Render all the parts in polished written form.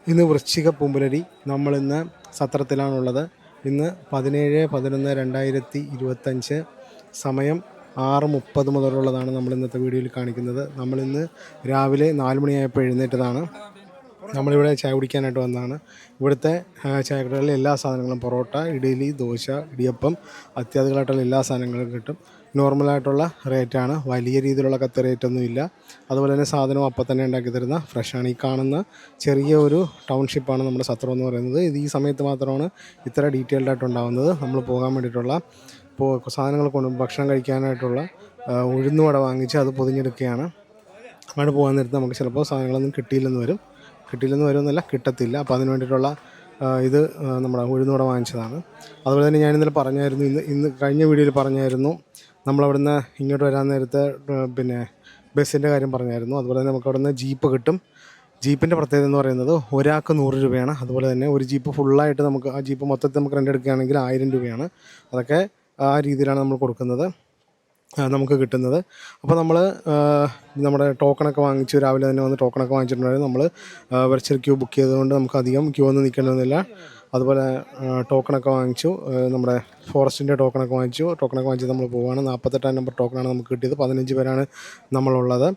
ഇന്ന് വൃശ്ചിക പൂമ്പുലരി നമ്മളിന്ന് സത്രത്തിലാണുള്ളത്. ഇന്ന് 17/11/2025 സമയം 6:30 മുതലുള്ളതാണ് നമ്മൾ ഇന്നത്തെ വീഡിയോയിൽ കാണിക്കുന്നത്. നമ്മളിന്ന് രാവിലെ 4 മണിയായപ്പോൾ എഴുന്നേറ്റതാണ്. നമ്മളിവിടെ ചായ കുടിക്കാനായിട്ട് വന്നതാണ്. ഇവിടുത്തെ ചായക്കടകളിൽ എല്ലാ സാധനങ്ങളും പൊറോട്ട, ഇഡ്ഡലി, ദോശ, ഇടിയപ്പം, അത്യാധികമായിട്ടുള്ള എല്ലാ സാധനങ്ങളും കിട്ടും. നോർമലായിട്ടുള്ള റേറ്റാണ്, വലിയ രീതിയിലുള്ള കത്ത് റേറ്റൊന്നുമില്ല. അതുപോലെ തന്നെ സാധനവും അപ്പം തന്നെ ഉണ്ടാക്കി തരുന്ന ഫ്രഷാണ്. ഈ കാണുന്ന ചെറിയ ഒരു ടൗൺഷിപ്പാണ് നമ്മുടെ സത്രം എന്ന് പറയുന്നത്. ഇത് ഈ സമയത്ത് മാത്രമാണ് ഇത്ര ഡീറ്റെയിൽഡായിട്ട് ഉണ്ടാകുന്നത്. നമ്മൾ പോകാൻ വേണ്ടിയിട്ടുള്ള സാധനങ്ങൾ ഭക്ഷണം കഴിക്കാനായിട്ടുള്ള ഉഴുന്നുവട വാങ്ങിച്ച് അത് പൊതിഞ്ഞെടുക്കുകയാണ്. അങ്ങോട്ട് പോകാൻ നേരത്ത് നമുക്ക് ചിലപ്പോൾ സാധനങ്ങളൊന്നും കിട്ടിയില്ലെന്ന് വരുമെന്നല്ല, കിട്ടത്തില്ല. അപ്പോൾ അതിന് വേണ്ടിയിട്ടുള്ള ഇത് നമ്മുടെ ഉഴുന്നുവട വാങ്ങിച്ചതാണ്. അതുപോലെ തന്നെ ഞാനിന്നലെ പറഞ്ഞായിരുന്നു, ഇന്ന് കഴിഞ്ഞ വീഡിയോയിൽ പറഞ്ഞായിരുന്നു, നമ്മളവിടുന്ന് ഇങ്ങോട്ട് വരാൻ നേരത്തെ പിന്നെ ബസ്സിൻ്റെ കാര്യം പറഞ്ഞായിരുന്നു. അതുപോലെ തന്നെ നമുക്ക് അവിടുന്ന് ജീപ്പ് കിട്ടും. ജീപ്പിൻ്റെ പ്രത്യേകത എന്ന് പറയുന്നത് ഒരാൾക്ക് 100 രൂപയാണ്. അതുപോലെ തന്നെ ഒരു ജീപ്പ് ഫുള്ളായിട്ട് നമുക്ക് ആ ജീപ്പ് മൊത്തത്തിൽ നമുക്ക് റെൻ്റ് എടുക്കുകയാണെങ്കിൽ 1000 രൂപയാണ്. അതൊക്കെ ആ രീതിയിലാണ് നമ്മൾ കൊടുക്കുന്നത്, നമുക്ക് കിട്ടുന്നത്. അപ്പോൾ നമ്മൾ നമ്മുടെ ടോക്കണൊക്കെ വാങ്ങിച്ചു, രാവിലെ തന്നെ വന്ന് ടോക്കണൊക്കെ വാങ്ങിച്ചിട്ടുണ്ടായിരുന്നു. നമ്മൾ വെർച്വൽ ക്യൂ ബുക്ക് ചെയ്തുകൊണ്ട് നമുക്ക് അധികം ക്യൂ ഒന്നും നിൽക്കേണ്ടതൊന്നുമില്ല. അതുപോലെ ടോക്കണൊക്കെ വാങ്ങിച്ചു, നമ്മുടെ ഫോറസ്റ്റിൻ്റെ ടോക്കണൊക്കെ വാങ്ങിച്ച് നമ്മൾ പോവുകയാണ്. 48 നമ്പർ ടോക്കണാണ് നമുക്ക് കിട്ടിയത്. 15 പേരാണ് നമ്മളുള്ളത്.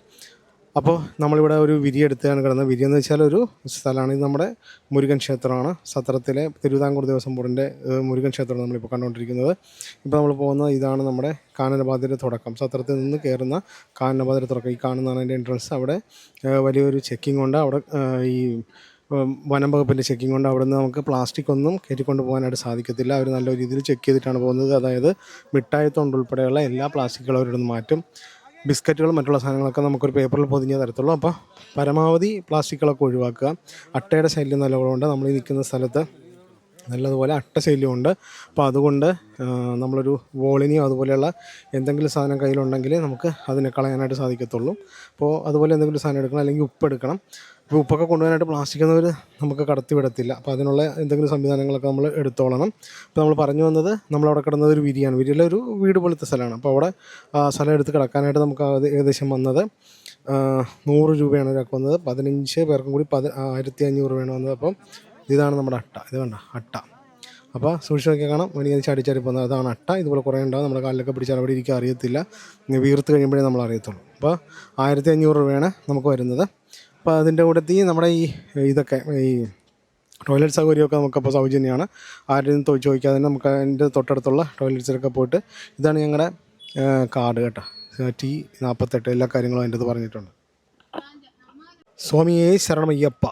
അപ്പോൾ നമ്മളിവിടെ ഒരു വിരി എടുത്താണ് കിടന്നത്. വിരി എന്ന് വെച്ചാൽ ഒരു സ്ഥലമാണ്. ഇത് നമ്മുടെ മുരുകൻ ക്ഷേത്രമാണ്. സത്രത്തിലെ തിരുവിതാംകൂർ ദേവസ്വം ബോർഡിൻ്റെ മുരുകൻ ക്ഷേത്രമാണ് നമ്മളിപ്പോൾ കണ്ടുകൊണ്ടിരിക്കുന്നത്. ഇപ്പോൾ നമ്മൾ പോകുന്നത് ഇതാണ് നമ്മുടെ കാനനപാതയുടെ തുടക്കം. സത്രത്തിൽ നിന്ന് കയറുന്ന കാനനപാതയുടെ തുടക്കം ഈ കാണുന്നതാണ് അതിൻ്റെ എൻട്രൻസ്. അവിടെ വലിയൊരു ചെക്കിംഗ് ഉണ്ട്. അവിടെ ഈ വനം വകുപ്പിൻ്റെ ചെക്കിംഗ് കൊണ്ട് അവിടെ നിന്ന് നമുക്ക് പ്ലാസ്റ്റിക് ഒന്നും കയറ്റിക്കൊണ്ട് പോകാനായിട്ട് സാധിക്കത്തില്ല. അവർ നല്ല രീതിയിൽ ചെക്ക് ചെയ്തിട്ടാണ് പോകുന്നത്. അതായത് മിഠായിത്തോണ്ട് ഉൾപ്പെടെയുള്ള എല്ലാ പ്ലാസ്റ്റിക്കുകളും അവരുടെ നിന്ന് മാറ്റും. ബിസ്ക്കറ്റുകളും മറ്റുള്ള സാധനങ്ങളൊക്കെ നമുക്കൊരു പേപ്പറിൽ പൊതിഞ്ഞേ തരത്തുള്ളൂ. അപ്പോൾ പരമാവധി പ്ലാസ്റ്റിക്കുകളൊക്കെ ഒഴിവാക്കുക. അട്ടയുടെ ശല്യം നല്ലതുകൊണ്ട് നമ്മൾ ഈ നിൽക്കുന്ന സ്ഥലത്ത് നല്ലതുപോലെ അട്ട ശല്യമുണ്ട്. അപ്പോൾ അതുകൊണ്ട് നമ്മളൊരു വോളിനിയോ അതുപോലെയുള്ള എന്തെങ്കിലും സാധനം കയ്യിലുണ്ടെങ്കിൽ നമുക്ക് അതിനെ കളയാനായിട്ട് സാധിക്കത്തുള്ളൂ. അപ്പോൾ അതുപോലെ എന്തെങ്കിലും സാധനം എടുക്കണം, അല്ലെങ്കിൽ ഉപ്പ് എടുക്കണം. ഇപ്പോൾ ഉപ്പൊക്കെ കൊണ്ടുപോകാനായിട്ട് പ്ലാസ്റ്റിക് എന്നവർ നമുക്ക് കടത്തി വിടത്തില്ല. അപ്പോൾ അതിനുള്ള എന്തെങ്കിലും സംവിധാനങ്ങളൊക്കെ നമ്മൾ എടുത്തോളണം. ഇപ്പോൾ നമ്മൾ പറഞ്ഞു വന്നത്, നമ്മളവിടെ കിടന്നത് ഒരു വിരിയാണ്. വിരിയിലെ ഒരു വീട് പോലത്തെ സ്ഥലമാണ്. അപ്പോൾ അവിടെ സ്ഥലം എടുത്ത് കിടക്കാനായിട്ട് നമുക്ക് ഏകദേശം വന്നത് 100 രൂപയാണ് ഒരാൾക്ക് വന്നത്. 15 പേർക്കും കൂടി 1500 രൂപയാണ് വന്നത്. അപ്പം ഇതാണ് നമ്മുടെ അട്ട. ഇത് കണ്ട അട്ട. അപ്പോൾ സൂക്ഷിച്ച് നോക്കിയാൽ കാണാം, വലിയ ചാടി പോകുന്നത്. അതാണ് അട്ട. ഇതുപോലെ കുറേ ഉണ്ടാകും. നമ്മുടെ കാലിലൊക്കെ പിടിച്ചാൽ അവിടെ ഇരിക്കാൻ അറിയത്തില്ല, വീർത്ത് കഴിയുമ്പോഴേ നമ്മൾ അറിയത്തുള്ളൂ. അപ്പോൾ 1500 രൂപയാണ് നമുക്ക് വരുന്നത്. അപ്പോൾ അതിൻ്റെ കൂട്ടത്തിൽ നമ്മുടെ ഇതൊക്കെ ഈ ടോയ്ലറ്റ് സൗകര്യമൊക്കെ നമുക്കപ്പോൾ സൗജന്യമാണ്. ആരുടെയും ചോദിക്കാതെ തന്നെ നമുക്ക് അതിൻ്റെ തൊട്ടടുത്തുള്ള ടോയ്ലറ്റ്സിലൊക്കെ പോയിട്ട്, ഇതാണ് ഞങ്ങളുടെ കാർഡ് കേട്ടോ, T48 എല്ലാ കാര്യങ്ങളും അതിൻ്റെ അത് പറഞ്ഞിട്ടുണ്ട്. സ്വാമിയേ ശരണമയ്യപ്പ.